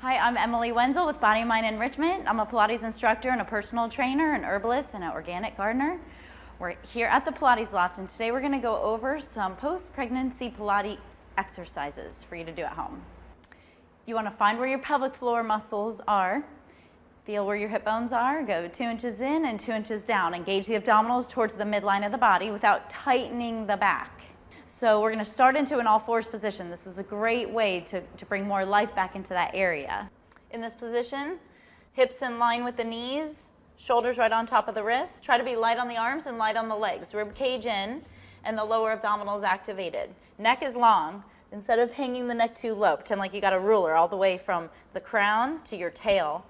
Hi, I'm Emily Wenzel with Body and Mind Enrichment. I'm a Pilates instructor and a personal trainer, an herbalist, and an organic gardener. We're here at the Pilates Loft, and today we're going to go over some post-pregnancy Pilates exercises for you to do at home. You want to find where your pelvic floor muscles are. Feel where your hip bones are. Go 2 inches in and 2 inches down. Engage the abdominals towards the midline of the body without tightening the back. So we're going to start into an all fours position. This is a great way to bring more life back into that area. In this position, hips in line with the knees, shoulders right on top of the wrists. Try to be light on the arms and light on the legs. Rib cage in and the lower abdominals activated. Neck is long. Instead of hanging the neck too low, pretend like you got a ruler all the way from the crown to your tail.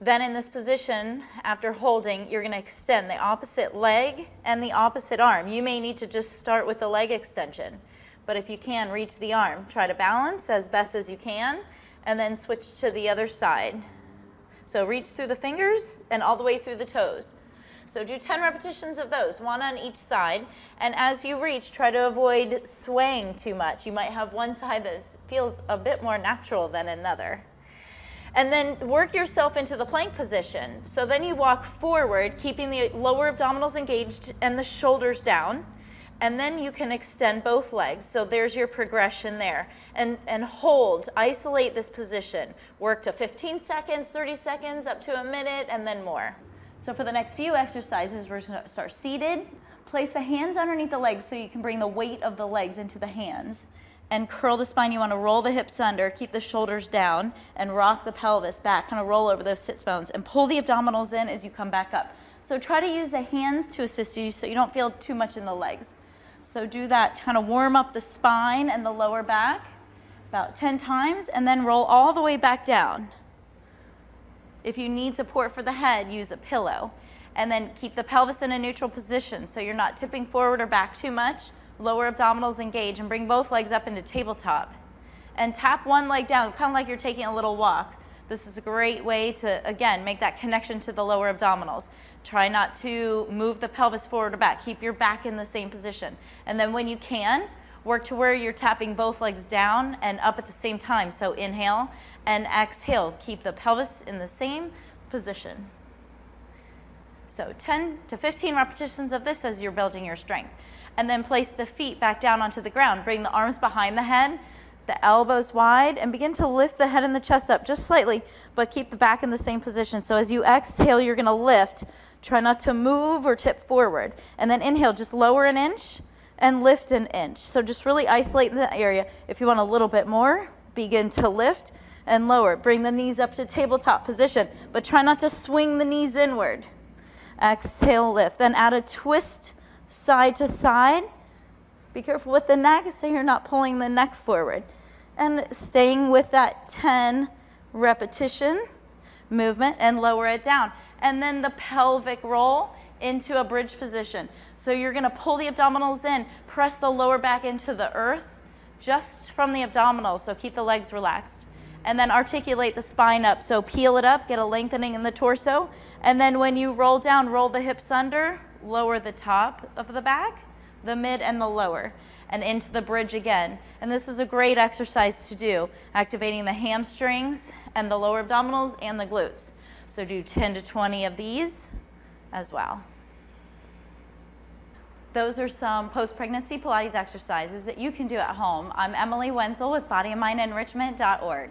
Then in this position, after holding, you're going to extend the opposite leg and the opposite arm. You may need to just start with the leg extension, but if you can, reach the arm. Try to balance as best as you can, and then switch to the other side. So reach through the fingers and all the way through the toes. So do 10 repetitions of those, 1 on each side, and as you reach, try to avoid swaying too much. You might have one side that feels a bit more natural than another. And then work yourself into the plank position. So then you walk forward, keeping the lower abdominals engaged and the shoulders down. And then you can extend both legs. So there's your progression there. And hold, isolate this position. Work to 15 seconds, 30 seconds, up to a minute, and then more. So for the next few exercises, we're going to start seated. Place the hands underneath the legs so you can bring the weight of the legs into the hands. And curl the spine. You want to roll the hips under, keep the shoulders down, and rock the pelvis back. Kind of roll over those sits bones and pull the abdominals in as you come back up. So try to use the hands to assist you so you don't feel too much in the legs. So do that, kind of warm up the spine and the lower back about 10 times, and then roll all the way back down. If you need support for the head, use a pillow. And then keep the pelvis in a neutral position so you're not tipping forward or back too much. Lower abdominals engage and bring both legs up into tabletop. And tap one leg down, kind of like you're taking a little walk. This is a great way to, again, make that connection to the lower abdominals. Try not to move the pelvis forward or back. Keep your back in the same position. And then when you can, work to where you're tapping both legs down and up at the same time. So inhale and exhale. Keep the pelvis in the same position. So 10 to 15 repetitions of this as you're building your strength. And then place the feet back down onto the ground. Bring the arms behind the head, the elbows wide, and begin to lift the head and the chest up just slightly, but keep the back in the same position. So as you exhale, you're going to lift. Try not to move or tip forward. And then inhale, just lower an inch and lift an inch. So just really isolate the area. If you want a little bit more, begin to lift and lower. Bring the knees up to tabletop position, but try not to swing the knees inward. Exhale, lift. Then add a twist side to side. Be careful with the neck so you're not pulling the neck forward. And staying with that 10 repetition movement and lower it down. And then the pelvic roll into a bridge position. So you're going to pull the abdominals in, press the lower back into the earth just from the abdominals, so keep the legs relaxed. And then articulate the spine up. So peel it up, get a lengthening in the torso. And then when you roll down, roll the hips under, lower the top of the back, the mid and the lower, and into the bridge again. And this is a great exercise to do, activating the hamstrings and the lower abdominals and the glutes. So do 10 to 20 of these as well. Those are some post-pregnancy Pilates exercises that you can do at home. I'm Emily Wenzel with bodyandmindenrichment.org.